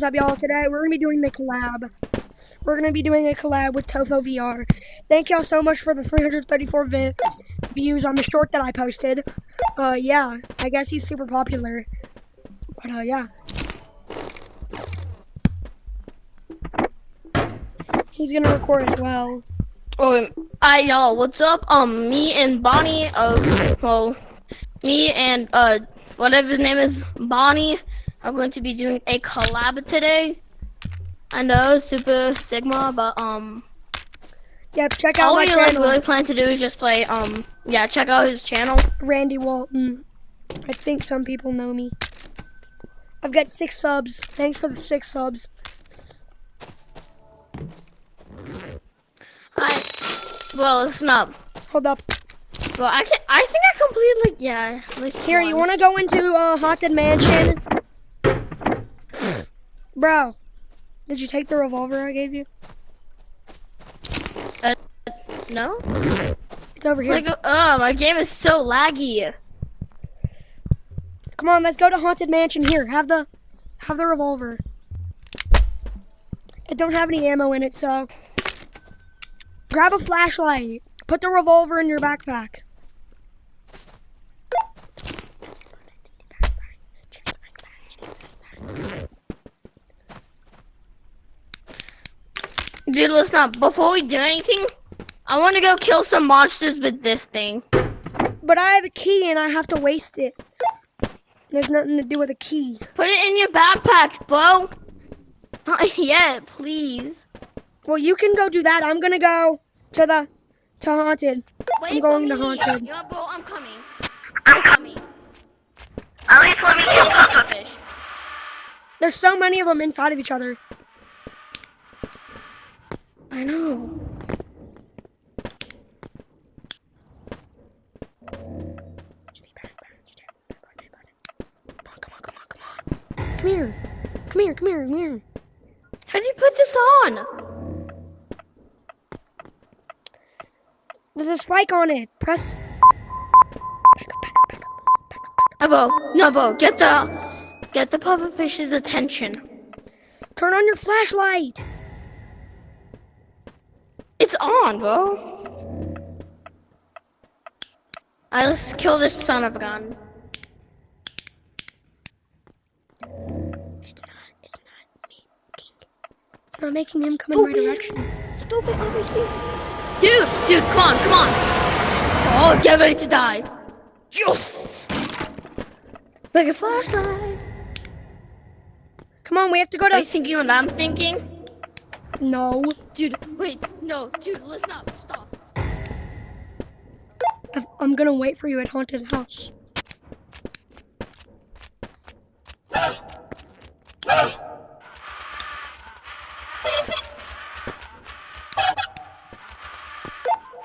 What's up, y'all? Today we're gonna be doing the collab. We're gonna be doing a collab with Tofo VR. Thank y'all so much for the 334 views on the short that I posted. Yeah, I guess he's super popular. But yeah, he's gonna record as well. Oh, hi y'all, what's up? Me and Bonnie, me and whatever his name is, Bonnie, are going to be doing a collab today. I know, Super Sigma, but Yep, check out all my we channel. really plan to do is just play. Yeah, check out his channel. Randy Walton. I think some people know me. I've got 6 subs. Thanks for the 6 subs. Well, listen up. Hold up. Well, I think I completed yeah. At least Here, one. you wanna go into Haunted Mansion? Bro, did you take the revolver I gave you? No? It's over here. My game is so laggy. Come on, let's go to Haunted Mansion. Here, have the revolver. It don't have any ammo in it, so grab a flashlight. Put the revolver in your backpack. Dude, listen up. Before we do anything, I want to go kill some monsters with this thing. But I have a key and I have to waste it. There's nothing to do with a key. Put it in your backpack, bro. Not yet, please. Well, you can go do that. I'm gonna go to Haunted. Wait I'm going for to me. Haunted. Yeah, bro, I'm coming. I'm coming. At least let me kill pufferfish. There's so many of them inside of each other. I know. Come here. Come here, come here, come here. How do you put this on? There's a spike on it. Press. Back up. Bro, no, bro, get the pufferfish's attention. Turn on your flashlight. It's on, bro. Alright, let's kill this son of a gun. It's not making him come in my direction. Stupid over here. Dude, come on. Oh, get ready to die. Make a flashlight. Come on, we have to go Are you to. thinking what I'm thinking? No. Dude, wait, no, dude, listen up, stop. I'm gonna wait for you at Haunted House.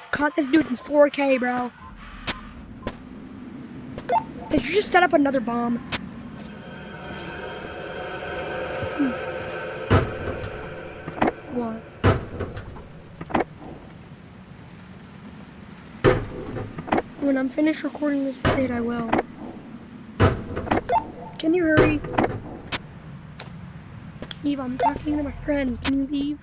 Caught this dude in 4K, bro. Did you just set up another bomb? What? When I'm finished recording this vid, I will. Can you hurry? Eve, I'm talking to my friend. Can you leave?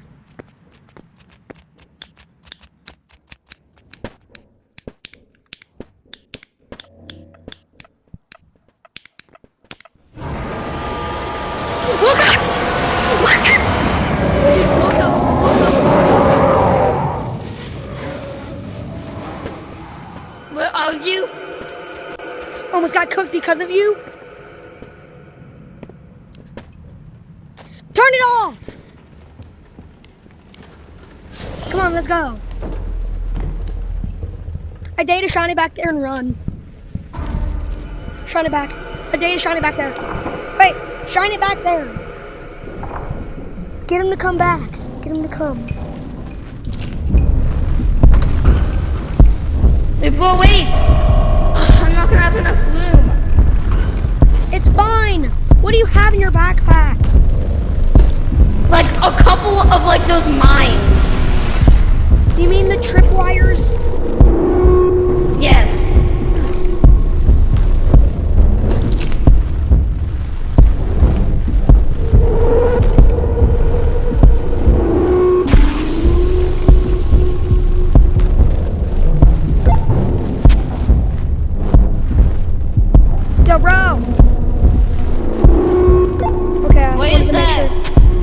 Where are you? Almost got cooked because of you. Turn it off! Come on, let's go. I dare to shine it back there and run. Shine it back. I dare to shine it back there. Wait, shine it back there. Get him to come back. Get him to come. Wait, bro, wait! I'm not gonna have enough room. It's fine. What do you have in your backpack? Like a couple of those mines. You mean the tripwires? Yes.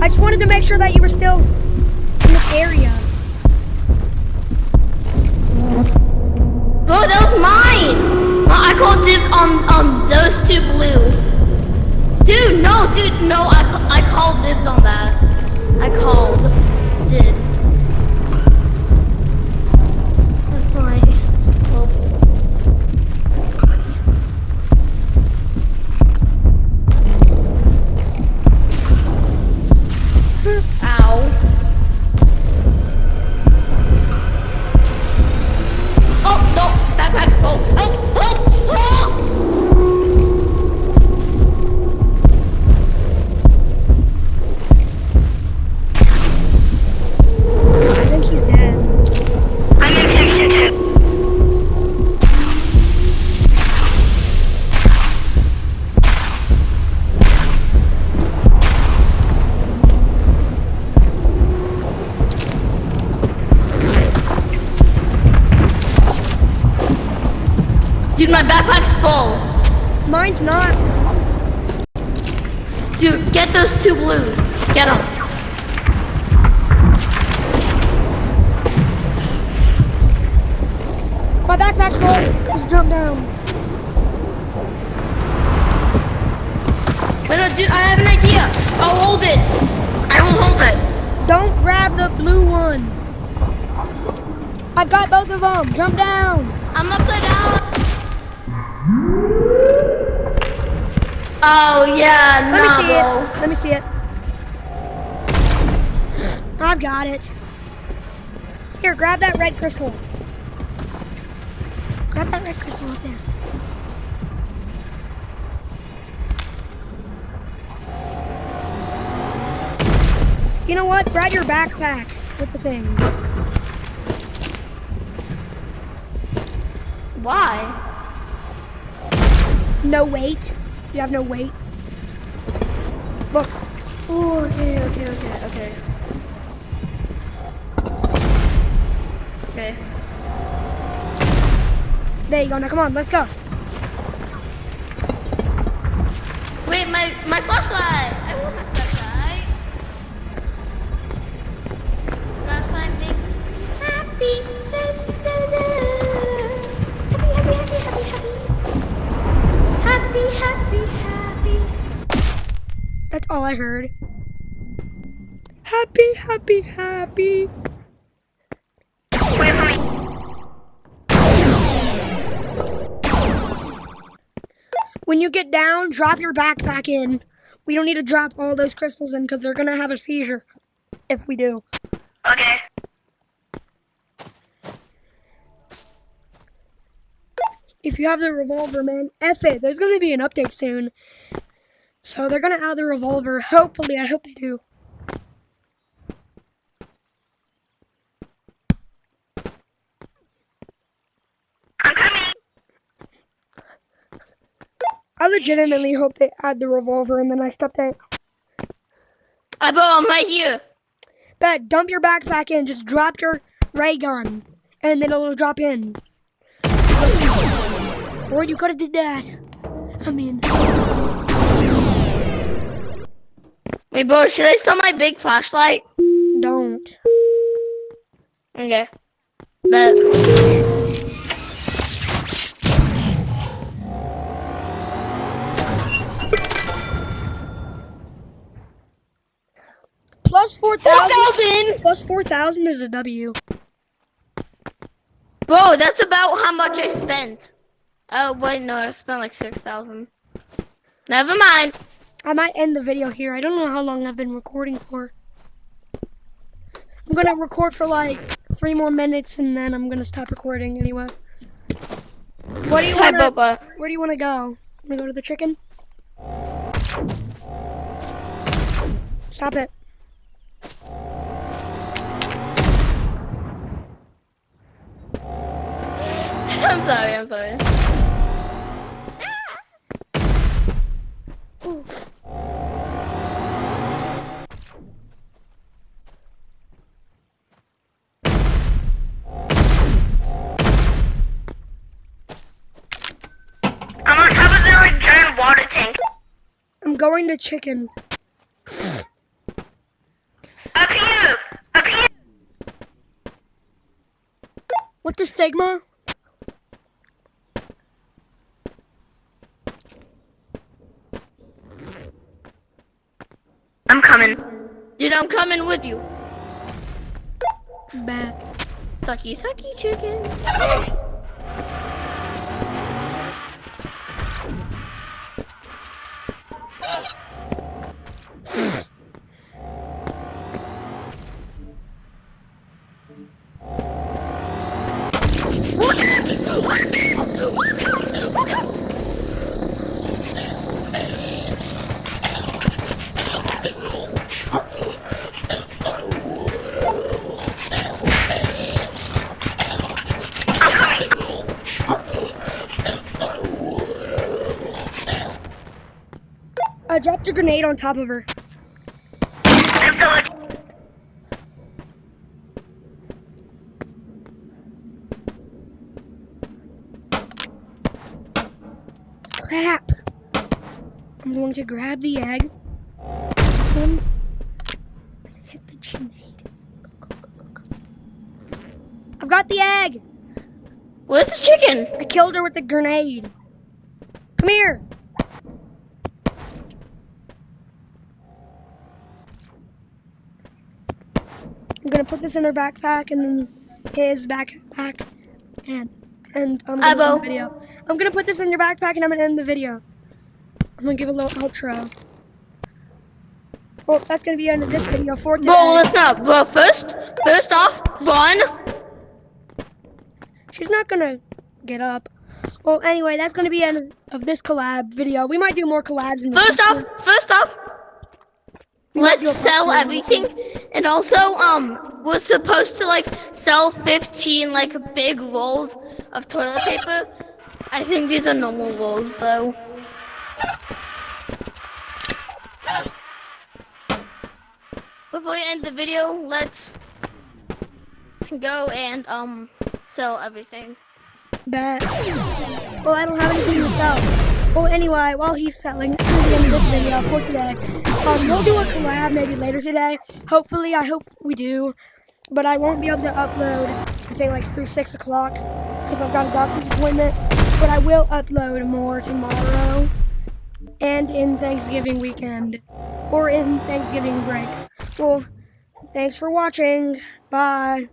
I just wanted to make sure that you were still in this area. Bro, that was mine. I called dibs on those two blue. Dude, no. I called dibs on that. I called dibs. That's my global. Ow. Oh, no, backpack's full. Help. I think he's dead. I'm in section 2. Dude, my backpack's full. Mine's not. Dude, get those two blues. Get them. My backpack's full. Just jump down. Wait, no, dude, I have an idea. I'll hold it. I will hold it. Don't grab the blue ones. I've got both of them. Jump down. I'm upside down. Oh, yeah, Let me nah, see bro. it. Let me see it. I've got it. Here, grab that red crystal. Grab that red crystal up there. You know what? Grab your backpack with the thing. Why? No weight. You have no weight. Look. Oh, okay. Okay. There you go. Now come on, let's go. Wait, my flashlight. I want my flashlight. That's my big happy. Happy. That's all I heard. Happy. Wait for me. When you get down, drop your backpack in. We don't need to drop all those crystals in because they're going to have a seizure if we do. Okay. If you have the revolver, man, F it. There's going to be an update soon. So they're going to add the revolver. Hopefully, I hope they do. I'm coming. I legitimately hope they add the revolver in the next update. I'm right here. Bet, dump your backpack in. Just drop your ray gun. And then it'll drop in. Or you could have did that. I mean... Wait, bro, should I start my big flashlight? Don't. Okay. Bet. Plus 4,000. 4,000! Plus 4,000 is a W. Bro, that's about how much I spent. Oh, wait, no, I spent like 6,000. Never mind. I might end the video here. I don't know how long I've been recording for. I'm gonna record for like 3 more minutes and then I'm gonna stop recording anyway. What do you Hi, wanna, Bubba. where do you wanna go? Wanna go to the chicken? Stop it. I'm sorry. I'm on top of the like giant water tank. I'm going to chicken. to Sigma? I'm coming. Dude, I'm coming with you. Bet. Sucky, sucky chicken. I dropped a grenade on top of her. Crap. I'm going to grab the egg. This one. And hit the grenade. I've got the egg. Where's the chicken? I killed her with the grenade. Come here. I'm gonna put this in her backpack and then his backpack and I'm gonna end the video. I'm gonna put this in your backpack and I'm gonna end the video. I'm gonna give a little outro. Well, that's gonna be the end of this video for today. Well, listen up. Well, first off, run. She's not gonna get up. Well, anyway, that's gonna be the end of this collab video. We might do more collabs in the future. First off, We might do let's a part sell two. everything. And also, we're supposed to like sell 15 like big rolls of toilet paper. I think these are normal rolls though. Before we end the video, let's go and sell everything. Bet. Well, I don't have anything to sell. Well, anyway, while he's selling, this is the end of this video for today. We'll do a collab maybe later today. Hopefully, I hope we do. But I won't be able to upload, I think, like through 6 o'clock because I've got a doctor's appointment. But I will upload more tomorrow and in Thanksgiving weekend or in Thanksgiving break. Well, thanks for watching. Bye.